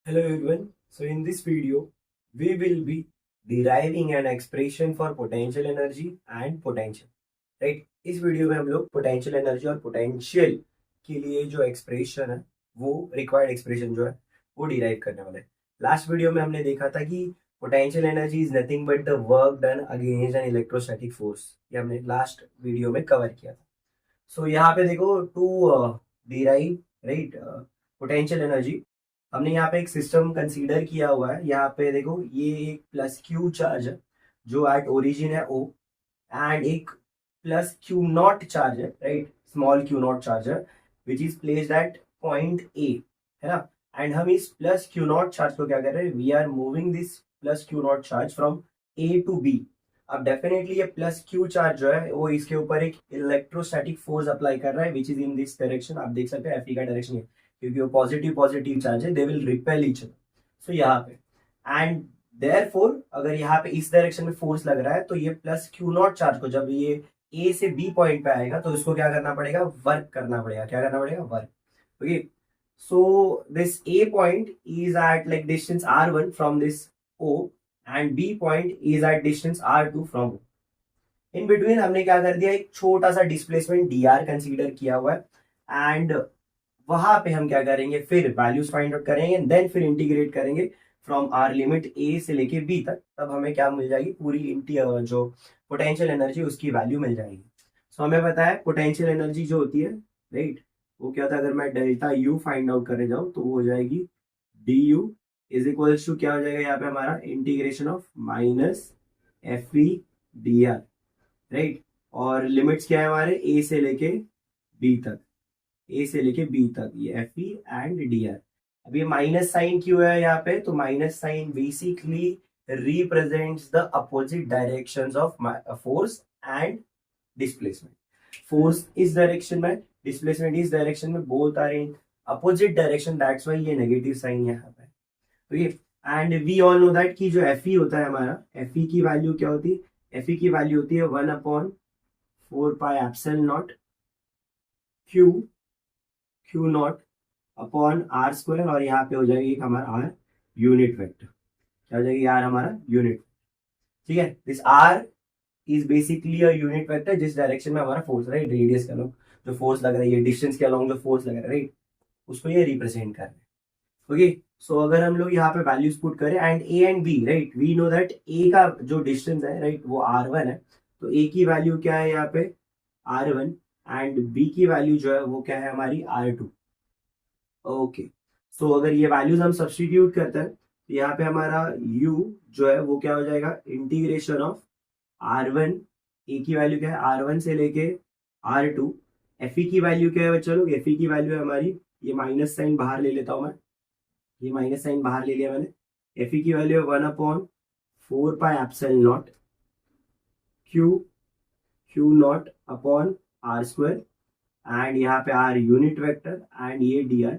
Hello everyone. So in this video, we will be deriving an expression for potential energy and potential. Right इस video में हम लोग potential energy और potential के लिए जो एक्सप्रेशन है वो रिक्वायर्ड एक्सप्रेशन जो है वो डिराइव करने वाले हैं। लास्ट वीडियो में हमने देखा था कि potential energy is nothing but the work done against an electrostatic force. ये हमने लास्ट वीडियो में कवर किया था। सो यहाँ पे देखो to derive right potential energy, हमने यहाँ पे एक सिस्टम कंसीडर किया हुआ है। यहाँ पे देखो ये एक प्लस क्यू चार्ज है जो एट ओरिजिन है ओ, एंड एक प्लस क्यू नॉट चार्ज है right, small q not charge है which is placed at point A, है ना। एंड हम इस प्लस क्यू नॉट चार्ज को क्या कर रहे हैं, we are moving this plus q not charge from A to B. अब डेफिनेटली ये प्लस क्यू चार्ज जो है वो इसके ऊपर एक इलेक्ट्रोस्टैटिक फोर्स अप्लाई कर रहा है which is in this direction. आप देख सकते हैं एफ का डायरेक्शन है क्योंकि वो पॉजिटिव पॉजिटिव चार्ज है, they will repel each other. So यहाँ पे एंड देयरफॉर अगर यहाँ पे इस डायरेक्शन में फोर्स लग रहा है तो ये प्लस क्यू नॉट चार्ज को जब ये ए से बी पॉइंट पे आएगा तो इसको क्या करना पड़ेगा, वर्क करना पड़ेगा। क्या करना पड़ेगा, work. Okay, so this A point is at like distance r1 from this O and B point is at distance r2 from O. In between हमने क्या कर दिया, एक छोटा सा डिस्प्लेसमेंट dr कंसीडर किया हुआ है एंड वहां पे हम क्या करेंगे, फिर वैल्यूज फाइंड आउट करेंगे देन फिर इंटीग्रेट करेंगे फ्रॉम आर लिमिट ए से लेके बी तक। तब हमें क्या मिल जाएगी, पूरी जो पोटेंशियल एनर्जी उसकी वैल्यू मिल जाएगी। सो हमें पता है पोटेंशियल एनर्जी जो होती है राइट, वो क्या था, अगर मैं डेल्टा यू फाइंड आउट करने जाऊं तो वो हो जाएगी D U is equals to क्या हो जाएगा यहाँ पे हमारा integration of minus F E D R right. और लिमिट्स क्या है हमारे, ए से लेके बी तक, ए से लेके बी तक ये F E and D R. अब ये माइनस साइन क्यों है यहाँ पे, तो minus sign basically represents the opposite directions of force and displacement. Force इस डायरेक्शन में, डिस्प्लेसमेंट इस डायरेक्शन में, both are in opposite direction, that's why ये नेगेटिव साइन यहाँ पे। तो ये and we all know that कि जो एफ ई होता है हमारा, एफ ई की वैल्यू क्या होती है, एफ ई की वैल्यू होती है 1/4 pi epsilon not q, q not upon r square, और यहाँ पे हो जाएगी एक हमारा आर यूनिट वेक्टर। क्या हो जाएगी, आर हमारा यूनिट। ठीक है, this r is basically a unit vector जिस डायरेक्शन में हमारा फोर्स राइट, रेडियस के अलोंग जो फोर्स लग रहा है, ये डिस्टेंस के अलोंग जो फोर्स लग रहा है राइट, उसको ये रिप्रेजेंट कर रहे हैं। ओके, सो अगर हम लोग यहाँ पे वैल्यूज पुट करें and A and B right, we know that A का जो डिस्टेंस है राइट वो r1 है, तो ए की वैल्यू क्या है यहाँ पे r1 एंड बी की वैल्यू जो है वो क्या है हमारी r2। ओके, सो अगर ये वैल्यूज हम सब्सटीट्यूट करते हैं तो यहाँ पे हमारा u जो है वो क्या हो जाएगा, इंटीग्रेशन ऑफ r1, ए की वैल्यू क्या है r1 से लेके r2, एफ ई की वैल्यू क्या है बच्चों लोग, एफ ई की वैल्यू है हमारी, ये माइनस साइन बाहर ले लेता हूं मैं, ये माइनस साइन बाहर ले लिया मैंने, एफ ई की वैल्यू है 1/4 pi epsilon not q, q not upon r square, and यहाँ पे आर यूनिट वेक्टर एंड ये डी आर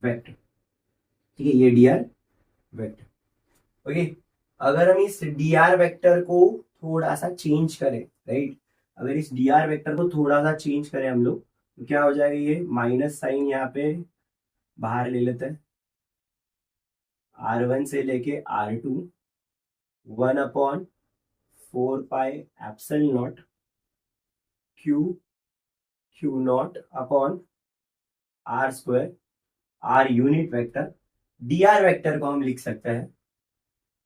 वेक्टर। ठीक है, ये डी आर वेक्टर। ओके, अगर हम इस डी आर वेक्टर को थोड़ा सा चेंज करें राइट, अगर इस डी आर वेक्टर को थोड़ा सा चेंज करें हम लोग तो क्या हो जाएगा, ये माइनस साइन यहाँ पे बाहर ले लेते हैं, r1 से लेके r2, 1/4 pi epsilon not q, q not upon r square, r unit vector. D r vector को हम लिख सकते हैं,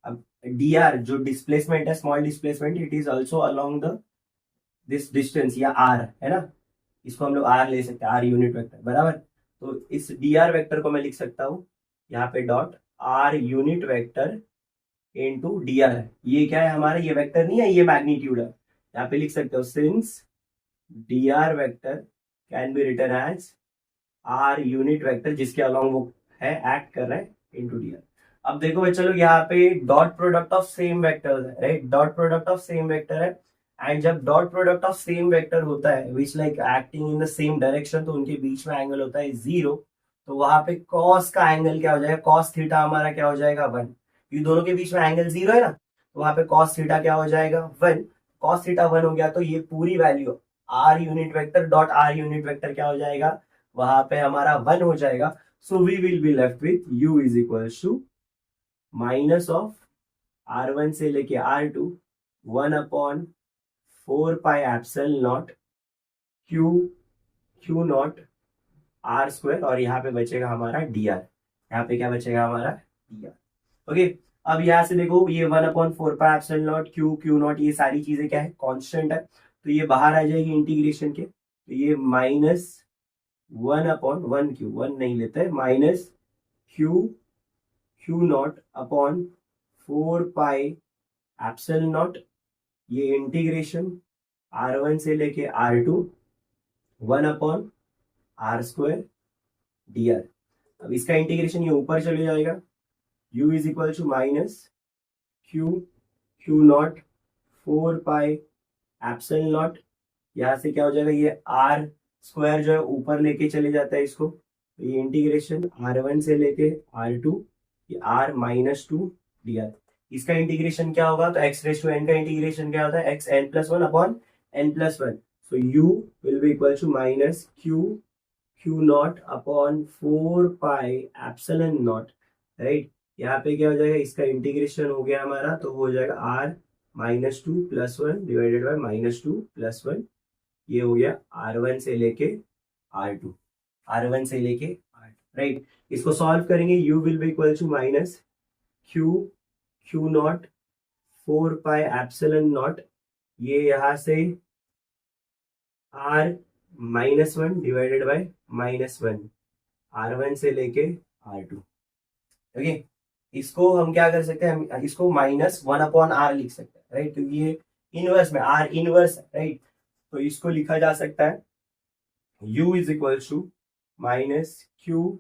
अब डी आर जो डिस्प्लेसमेंट है, small displacement, it is also along the this distance या आर, है ना, इसको हम लोग आर ले सकते हैं, आर यूनिट वेक्टर बराबर। तो इस डी आर वेक्टर को मैं लिख सकता हूं यहाँ पे dot r unit vector into D R है। ये क्या है हमारा, ये वेक्टर नहीं है, ये मैग्नीट्यूड है। यहाँ पे लिख सकते हो since d r vector can be written as r unit vector जिसके अलोंग वो है एक्ट कर रहा है इनटू डी आर। अब देखो बच्चों लोग यहाँ पे dot product of same vector है right, dot product of same vector है, एंड जब dot product of same vector होता है which like acting in the same direction, तो उनके बीच में एंगल होता है 0। तो वहां पे कॉस का एंगल क्या हो जाएगा, कॉस थीटा हमारा क्या हो जाएगा 1, ये दोनों के बीच में एंगल 0 है ना, तो वहां पे कॉस थीटा क्या हो जाएगा 1। कॉस थीटा 1 हो गया तो ये पूरी value r unit vector dot r unit vector क्या हो जाएगा, वहां पे हमारा 1 हो जाएगा। So we will be left with u is equals to minus of R1 से लेके R2 1 upon 4 pi epsilon not Q not R square, और यहाँ पे बचेगा हमारा dr। यहाँ पे क्या बचेगा हमारा dr। ओके, अब यहाँ से देखो ये 1 upon 4 pi epsilon not Q not ये सारी चीजें क्या है, कांस्टेंट है, तो ये बाहर आ जाएगी इंटीग्रेशन के, तो ये माइनस 1 अपॉन 1 नहीं लेते हैं, minus q not upon 4 pi epsilon not, ये इंटीग्रेशन R1 से लेके R2 1 upon R square dr। अब इसका इंटीग्रेशन ये ऊपर चले जाएगा, u is equal to minus q not 4 pi epsilon not, यहाँ से क्या हो जाएगा, ये R स्क्वायर जो है ऊपर लेके चले जाता है इसको, तो ये इंटीग्रेशन R1 से लेके R2 ये R माइनस 2 dr। इसका इंटीग्रेशन क्या होगा, तो x रेस टू n का इंटीग्रेशन क्या होता है, x n plus 1 upon n plus 1, so u will be equal to minus q not upon 4 pi epsilon not, right. यहाँ पे क्या हो जाएगा, इसका इंटीग्रेशन हो गया हमारा, तो हो जाएगा r minus 2 plus 1 divided by minus 2 plus 1, ये हो गया R1 से लेके R2, राइट। इसको सॉल्व करेंगे, u will be equal to minus q not 4 pi epsilon not, ये यहाँ से R minus 1 divided by minus 1, R1 से लेके R2। ओके, इसको हम क्या कर सकते हैं, हम इसको माइनस 1 अपॉन R लिख सकते हैं, राइट, क्योंकि ये इनवर्स में R इनवर्स है, राइट, तो इसको लिखा जा सकता है u is equal to minus q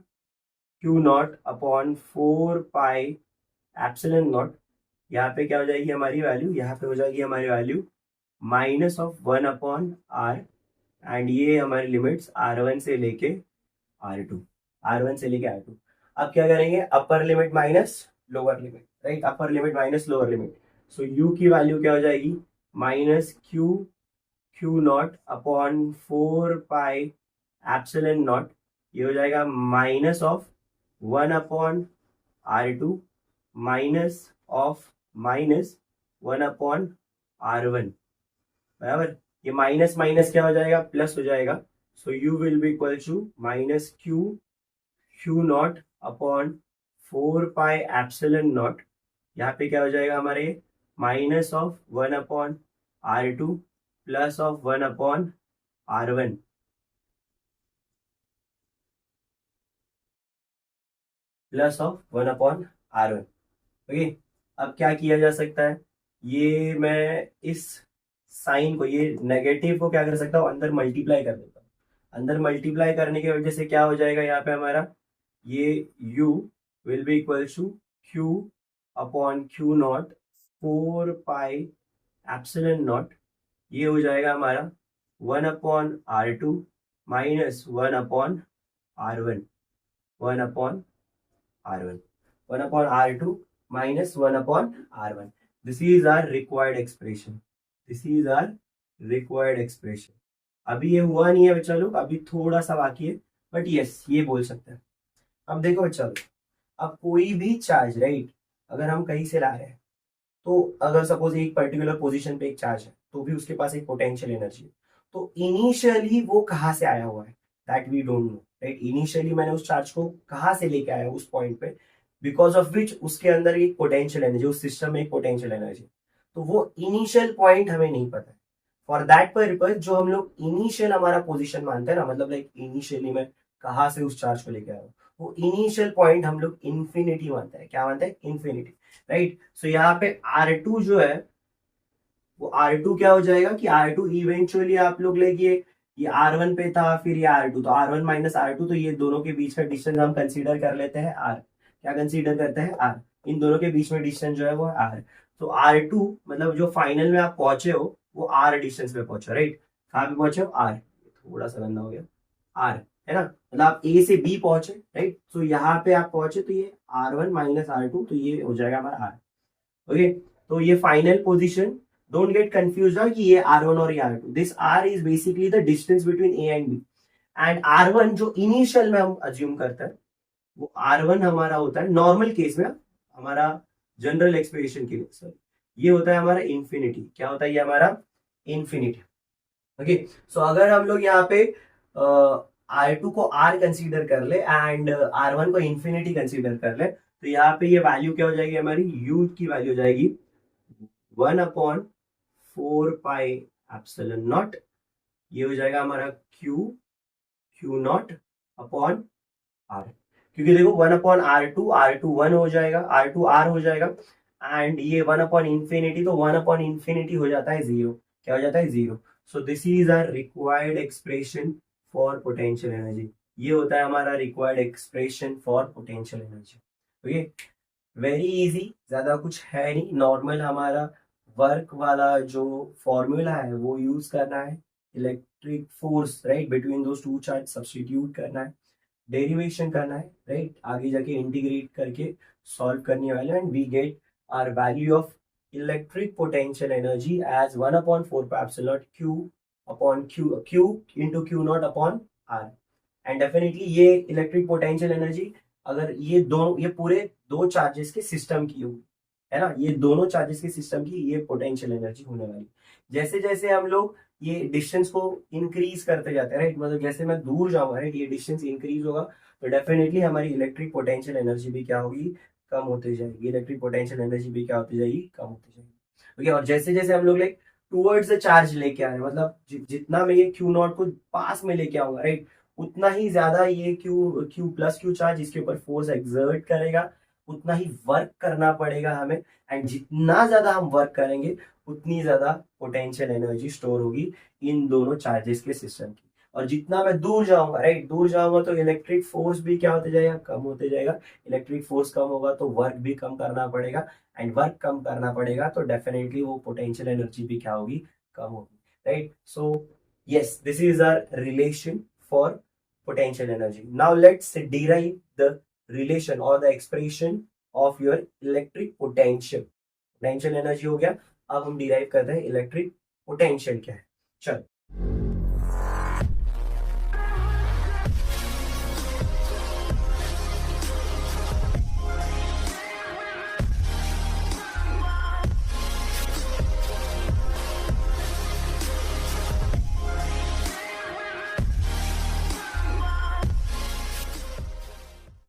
not upon 4 pi epsilon not, यहाँ पे क्या हो जाएगी हमारी वैल्यू, यहाँ पे हो जाएगी हमारी value minus of 1 upon R, and ये हमारी लिमिट्स R1 से लेके R2। अब क्या करेंगे, upper limit minus lower limit, right, upper limit minus lower limit, so u की वैल्यू क्या हो जाएगी, minus q not upon 4 pi epsilon not, ये हो जाएगा minus of 1 upon R2 minus of minus 1 upon R1, बराबर, ये माइनस माइनस क्या हो जाएगा, प्लस हो जाएगा, so u will be equal to minus q not upon 4 pi epsilon not, यहाँ पे क्या हो जाएगा हमारे minus of 1 upon R2 plus of 1 upon R1, plus of 1 upon R1। Okay, अब क्या किया जा सकता है, ये मैं इस साइन को, ये नेगेटिव को क्या कर सकता हूँ, अंदर मल्टीप्लाई कर देता हूँ, अंदर मल्टीप्लाई करने की वजह से क्या हो जाएगा, यहाँ पे हमारा ये u will be equal to q upon q not 4 pi epsilon not, ये हो जाएगा हमारा 1 upon R2 minus 1 upon R1, 1 upon R2 minus 1 upon R1. This is our required expression. अभी ये हुआ नहीं है बच्चा लोग, अभी थोड़ा सा बाकी है, बट यस ये बोल सकते हैं। अब देखो बच्चा लोग, अब कोई भी चार्ज, राइट, अगर हम कहीं से ला रहे हैं, तो अगर सपोज एक पर्टिकुलर पोजीशन पे एक चार्ज है, तो भी उसके पास एक पोटेंशियल एनर्जी है, तो इनिशियली वो कहाँ से आया हुआ है, that we don't know, right. Initially मैंने उस चार्ज को कहाँ से लेके आया उस पॉइंट पे, बिकॉज ऑफ विच उसके अंदर एक पोटेंशियल एनर्जी, उस सिस्टम में एक पोटेंशियल एनर्जी, तो वो इनिशियल पॉइंट हमें नहीं पता है। फॉर दैट पर्पज जो हम लोग इनिशियल हमारा पोजीशन मानते हैं ना, मतलब लाइक इनिशियली मैं कहाँ से उस चार्ज को लेके आया हूँ, वो इनिशियल पॉइंट हम लोग इन्फिनिटी मानते हैं। क्या मानते हैं? Infinity, right. सो यहाँ पे R2 जो है वो R2 क्या हो जाएगा कि R2 इवेंचुअली आप लोग लेके ये R1 पे था, फिर ये R2, तो R1 माइनस R2, तो ये दोनों के बीच का डिस्टेंस हम कंसीडर कर लेते हैं R। क्या कंसीडर करते हैं? R। इन दोनों के बीच में डिस्टेंस जो है वो R। तो R2 मतलब जो फाइनल में आप पहुंचे हो वो R डिस्टेंस पे पहुंचे, राइट। कहाँ पे पहुंचे हो? R। थोड़ा सा गंदा हो गया, R है ना, मतलब आप A से B पहुंचे, राइट। तो यहाँ पे आप पहुंचे तो ये R1 माइनस R2, तो ये हो जाएगा हमारा R। ओके, तो ये final position, don't get confuse कि ये R1 और ये R2, this R is basically the distance between A and B, and R1 जो इनिशियल में हम अज्यूम करते हैं वो R1 हमारा होता है नॉर्मल केस में, हमारा जनरल एक्सप्रेशन के लिए सॉरी, ये होता है हमारा इन्फिनिटी। क्या होता है ये हमारा इन्फिनिटी। ओके, सो अगर हम लोग यहाँ पे R2 को R कंसीडर कर ले एंड R1 को इन्फिनिटी कंसीडर कर ले, तो यहाँ पे ये वैल्यू क्या हो जाएगी हमारी, U की वैल्यू हो जाएगी 1/4 पाई एप्सिलॉन नॉट। ये हो जाएगा हमारा Q0 अपॉन R। क्योंकि देखो 1/R2 1 हो जाएगा, R2 R हो जाएगा, एंड ये 1/इन्फिनिटी, तो 1/इन्फिनिटी हो जाता है जीरो। क्या हो जाता है, zero. So this is our required expression for potential energy. ये होता है हमारा required expression for potential energy. Okay, very easy, ज्यादा कुछ है नहीं, नॉर्मल हमारा वर्क वाला जो फॉर्मूला है वो यूज करना है, इलेक्ट्रिक फोर्स राइट बिटवीन दो टू चार्ज सब्स्टिट्यूट करना है, डेरिवेशन करना है राइट, आगे जाके इंटीग्रेट करके सॉल्व करने वाले, and we get our value of electric potential energy as 1/4 Q upon Q into Q0 upon R। And definitely ये इलेक्ट्रिक पोटेंशियल एनर्जी अगर ये पूरे दो चार्जेस के सिस्टम की होगी, है ना, ये दोनों चार्जेस के सिस्टम की ये पोटेंशियल एनर्जी होने वाली। जैसे जैसे हम लोग ये डिस्टेंस को इंक्रीज करते जाते हैं राइट, मतलब जैसे मैं दूर जाऊंगा राइट, ये डिस्टेंस इंक्रीज होगा, तो डेफिनेटली हमारी इलेक्ट्रिक पोटेंशियल एनर्जी भी क्या होगी, कम होती जाएगी। इलेक्ट्रिक पोटेंशियल एनर्जी भी क्या होती जाएगी, कम होती जाएगी। ओके, और जैसे जैसे हम लोग लाइक टूवर्ड्स द चार्ज लेके आ रहे हैं, मतलब जितना मैं ये Q0 को पास में लेके आऊंगा राइट, उतना ही ज्यादा ये Q चार्ज इसके ऊपर फोर्स एक्सर्ट करेगा, उतना ही वर्क करना पड़ेगा हमें, एंड जितना ज्यादा हम वर्क करेंगे उतनी ज्यादा पोटेंशियल एनर्जी स्टोर होगी इन दोनों चार्जेस के सिस्टम की। और जितना मैं दूर जाऊंगा राइट, दूर जाऊंगा तो इलेक्ट्रिक फोर्स भी क्या होते जाएगा, कम होते जाएगा। इलेक्ट्रिक फोर्स कम होगा तो वर्क भी कम करना पड़ेगा, एंड वर्क कम करना पड़ेगा तो डेफिनेटली वो पोटेंशियल एनर्जी भी क्या होगी, कम होगी right. So yes, this is our relation for potential energy. Now let's derive the relation or the expression of your electric potential. Potential energy हो गया, अब हम डिराइव करते हैं इलेक्ट्रिक पोटेंशियल क्या है। चलो,